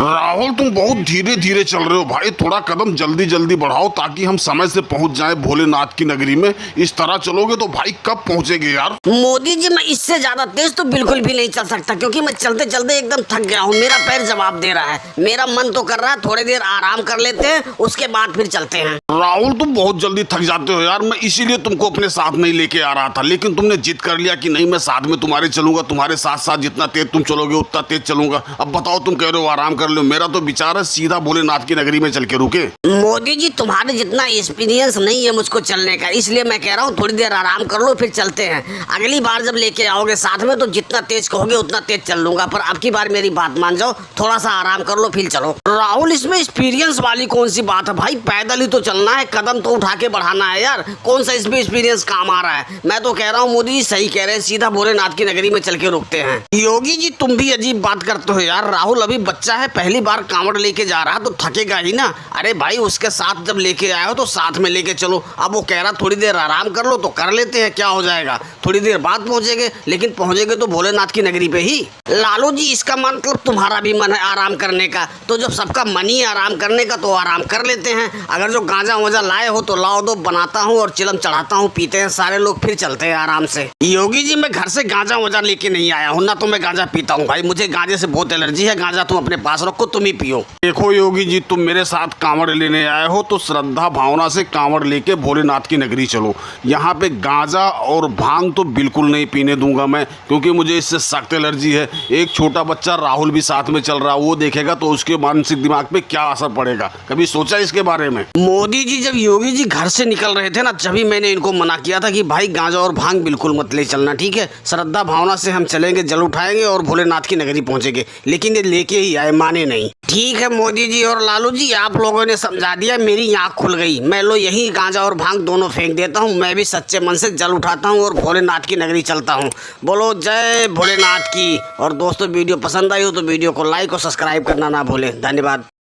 राहुल तुम बहुत धीरे धीरे चल रहे हो भाई, थोड़ा कदम जल्दी जल्दी बढ़ाओ ताकि हम समय से पहुंच जाएं भोलेनाथ की नगरी में। इस तरह चलोगे तो भाई कब पहुंचेंगे यार। मोदी जी मैं इससे ज्यादा तेज तो बिल्कुल भी नहीं चल सकता, क्योंकि मैं चलते चलते एकदम थक गया हूँ। मेरा पैर जवाब दे रहा है, मेरा मन तो कर रहा है थोड़ी देर आराम कर लेते हैं, उसके बाद फिर चलते हैं। राहुल तुम बहुत जल्दी थक जाते हो यार, मैं इसीलिए तुमको अपने साथ नहीं लेके आ रहा था, लेकिन तुमने जिद कर लिया कि नहीं मैं साथ में तुम्हारे चलूंगा, तुम्हारे साथ साथ जितना तेज तुम चलोगे उतना तेज चलूंगा। अब बताओ तुम कह रहे हो आराम कर लो, मेरा तो विचार है सीधा भोलेनाथ की नगरी में चल के रुके। मोदी जी तुम्हारे जितना एक्सपीरियंस नहीं है मुझको चलने का, इसलिए मैं कह रहा हूँ थोड़ी देर आराम कर लो फिर चलते हैं। अगली बार जब लेके आओगे साथ में तो जितना तेज कहोगे उतना तेज चल लूंगा, पर अब की बार मेरी बात मान जाओ, थोड़ा सा आराम कर लो फिर चलो। राहुल इसमें एक्सपीरियंस वाली कौन सी बात है भाई, पैदल ही तो चलना है, कदम तो उठा के बढ़ाना है यार, कौन सा इसमें एक्सपीरियंस काम आ रहा है। मैं तो कह रहा हूँ मोदी जी सही कह रहे हैं, सीधा भोलेनाथ की नगरी में चल के रुकते हैं। योगी जी तुम भी अजीब बात करते हो यार, राहुल अभी बच्चा है, पहली बार कांवड़ लेके जा रहा तो थकेगा ही ना। अरे भाई उसके साथ जब लेके आए हो तो साथ में लेके चलो। अब वो कह रहा थोड़ी देर आराम कर लो तो कर लेते हैं, क्या हो जाएगा, थोड़ी देर बाद पहुंचेंगे, लेकिन पहुंचेंगे तो भोलेनाथ की नगरी पे ही। लालू जी इसका मतलब तुम्हारा भी मन है आराम करने का, तो जब सबका मन ही आराम करने का तो आराम कर लेते हैं। अगर जो गांजा वाजा लाए हो तो लाओ दो, बनाता हूँ और चिलम चढ़ाता हूँ, पीते हैं सारे लोग, फिर चलते हैं आराम से। योगी जी मैं घर से गांजा वाजा लेके नहीं आया हूँ ना, तो मैं गांजा पीता हूँ भाई, मुझे गांजे से बहुत एलर्जी है, गांजा तुम अपने पास रखो, तुम ही पियो। देखो योगी जी तुम मेरे साथ कांवड़ लेने आए हो तो श्रद्धा भावना से कांवड़ लेके भोलेनाथ की नगरी चलो। यहाँ पे गांजा और भांग तो बिल्कुल नहीं पीने दूंगा मैं, क्योंकि मुझे इससे सख्त एलर्जी है। एक छोटा बच्चा राहुल भी साथ में चल रहा, वो देखेगा तो उसके मानसिक दिमाग पे क्या असर पड़ेगा, कभी सोचा इसके बारे में। मोदी जी जब योगी जी घर से निकल रहे थे ना, जब मैंने इनको मना किया था कि भाई गांजा और भांग बिल्कुल मत ले चलना, ठीक है, श्रद्धा भावना से हम चलेंगे, जल उठाएंगे और भोलेनाथ की नगरी पहुंचेंगे, लेकिन ये लेके ही आए, माने नहीं। ठीक है मोदी जी और लालू जी आप लोगों ने समझा दिया, मेरी आँख खुल गई। मैं लो यही गांजा और भांग दोनों फेंक देता हूँ, मैं भी सच्चे मन से जल उठाता हूँ और भोलेनाथ की नगरी चलता हूँ। बोलो जय भोलेनाथ की। और दोस्तों वीडियो पसंद आई हो तो वीडियो को लाइक और सब्सक्राइब करना ना भूलें। धन्यवाद।